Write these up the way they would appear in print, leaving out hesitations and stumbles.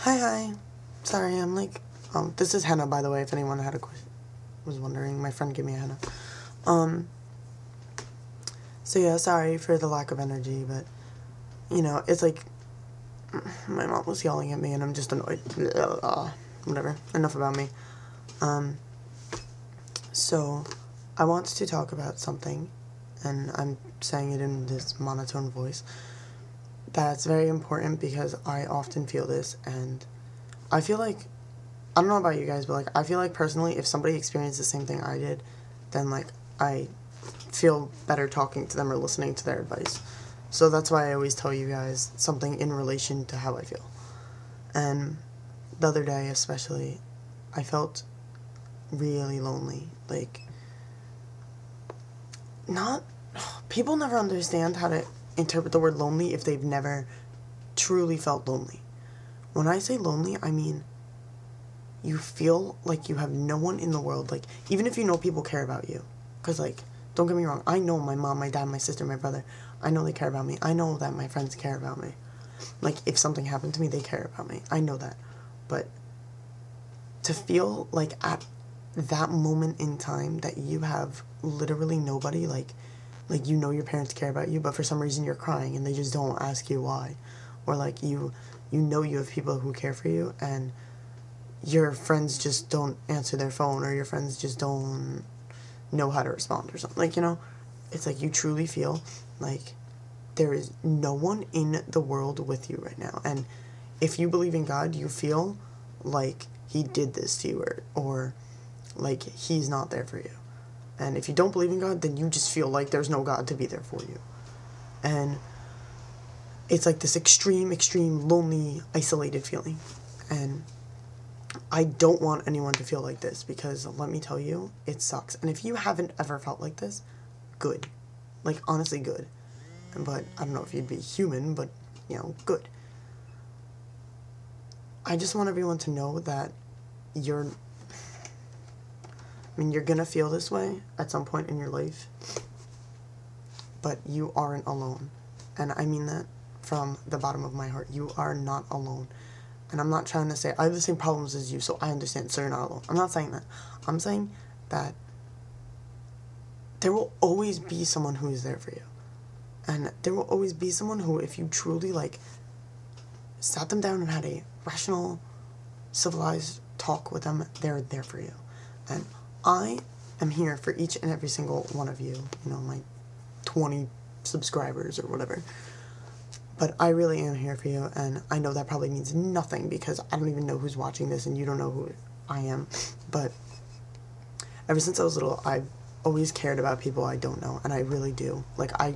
Hi. Sorry, I'm like, this is henna, by the way, if anyone had a question, was wondering. My friend gave me a henna. So yeah, sorry for the lack of energy, but, you know, it's like, my mom was yelling at me, and I'm just annoyed. Whatever, enough about me. So, I want to talk about something, and I'm saying it in this monotone voice, that's very important because I often feel this, and I feel like, I don't know about you guys, but, like, I feel like, personally, if somebody experienced the same thing I did, then, like, I feel better talking to them or listening to their advice. So that's why I always tell you guys something in relation to how I feel. And the other day, especially, I felt really lonely. Like, people never understand how to interpret the word lonely if they've never truly felt lonely. When I say lonely, I mean you feel like you have no one in the world, like, even if you know people care about you, because, like, don't get me wrong, I know my mom, my dad, my sister, my brother, I know they care about me, I know that my friends care about me, like, if something happened to me, they care about me, I know that, but to feel like at that moment in time that you have literally nobody, like, you know your parents care about you, but for some reason you're crying and they just don't ask you why. Or, like, you know you have people who care for you and your friends just don't answer their phone, or your friends just don't know how to respond or something. Like, you know, it's like you truly feel like there is no one in the world with you right now. And if you believe in God, you feel like he did this to you, or like he's not there for you. And if you don't believe in God, then you just feel like there's no God to be there for you. And it's like this extreme, lonely, isolated feeling. And I don't want anyone to feel like this, because let me tell you, it sucks. And if you haven't ever felt like this, good. Like, honestly, good. But I don't know if you'd be human, but, you know, good. I just want everyone to know that you're gonna feel this way at some point in your life, but you aren't alone. And I mean that from the bottom of my heart. You are not alone. And I'm not trying to say, I have the same problems as you, so I understand, so you're not alone. I'm not saying that. I'm saying that there will always be someone who is there for you. And there will always be someone who, if you truly, like, sat them down and had a rational, civilized talk with them, they're there for you. And I am here for each and every single one of you, you know, my 20 subscribers or whatever. But I really am here for you, and I know that probably means nothing, because I don't even know who's watching this, and you don't know who I am. But ever since I was little, I've always cared about people I don't know, and I really do. Like, I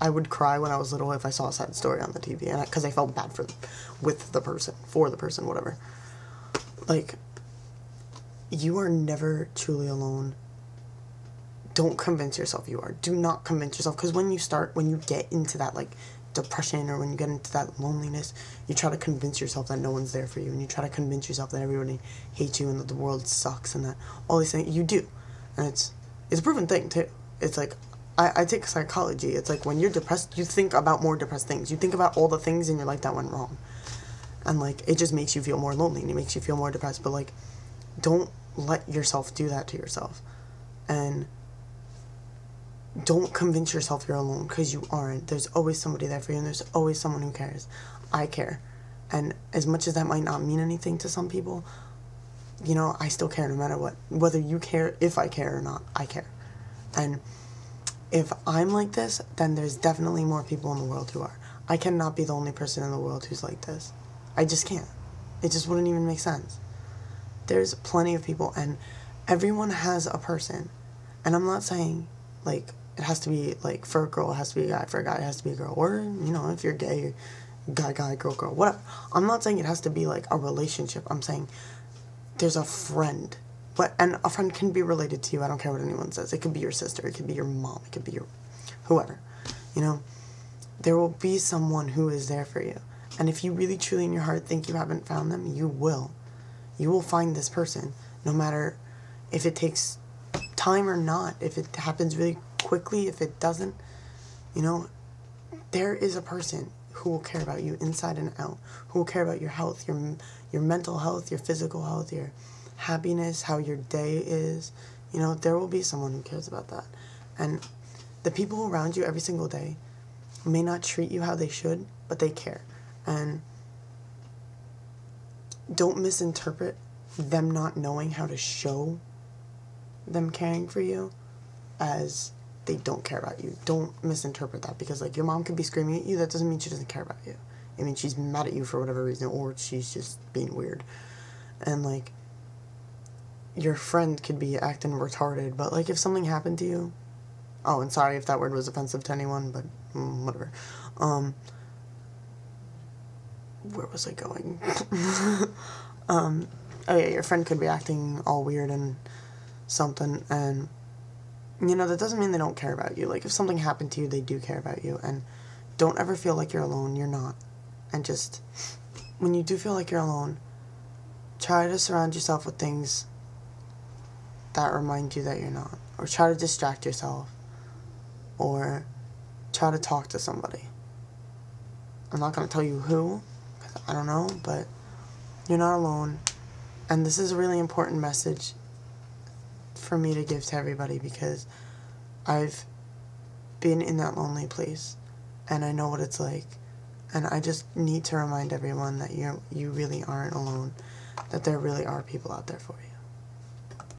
would cry when I was little if I saw a sad story on the TV, and because I felt bad for the person, whatever. Like, you are never truly alone. Don't convince yourself you are. Do not convince yourself, because when you get into that, like, depression, or when you get into that loneliness, you try to convince yourself that no one's there for you, and you try to convince yourself that everybody hates you, and that the world sucks, and that all these things, you do. And it's a proven thing, too. It's like, I take psychology. It's like, when you're depressed, you think about more depressed things. You think about all the things in your life that went wrong. And, like, it just makes you feel more lonely, and it makes you feel more depressed. But, like, don't let yourself do that to yourself. And don't convince yourself you're alone, because you aren't. There's always somebody there for you, and there's always someone who cares. I care. And as much as that might not mean anything to some people, you know, I still care no matter what. Whether you care, if I care or not, I care. And if I'm like this, then there's definitely more people in the world who are. I cannot be the only person in the world who's like this. I just can't. It just wouldn't even make sense. There's plenty of people, and everyone has a person. And I'm not saying, like, it has to be, like, for a girl, it has to be a guy. For a guy, it has to be a girl. Or, you know, if you're gay, guy, girl, whatever. I'm not saying it has to be, like, a relationship. I'm saying there's a friend. And a friend can be related to you. I don't care what anyone says. It could be your sister. It could be your mom. It could be your whoever. You know? There will be someone who is there for you. And if you really, truly in your heart think you haven't found them, you will. You will find this person. No matter if it takes time or not. If it happens really quickly, if it doesn't, you know, there is a person who will care about you inside and out, who will care about your health, your mental health, your physical health, your happiness, how your day is. You know, there will be someone who cares about that. And the people around you every single day may not treat you how they should, but they care. And don't misinterpret them not knowing how to show them caring for you as they don't care about you. Don't misinterpret that, because, like, your mom could be screaming at you. That doesn't mean she doesn't care about you. I mean, she's mad at you for whatever reason, or she's just being weird. And, like, your friend could be acting retarded, but, like, if something happened to you, oh, and sorry if that word was offensive to anyone, but whatever. Where was I going? Oh yeah, your friend could be acting all weird and something, and, you know, that doesn't mean they don't care about you. Like, if something happened to you, they do care about you, and don't ever feel like you're alone. You're not. And just, when you do feel like you're alone, try to surround yourself with things that remind you that you're not, or try to distract yourself, or try to talk to somebody. I'm not going to tell you who, because I don't know, but you're not alone. And this is a really important message for me to give to everybody, because I've been in that lonely place, and I know what it's like. And I just need to remind everyone that you really aren't alone, that there really are people out there for you.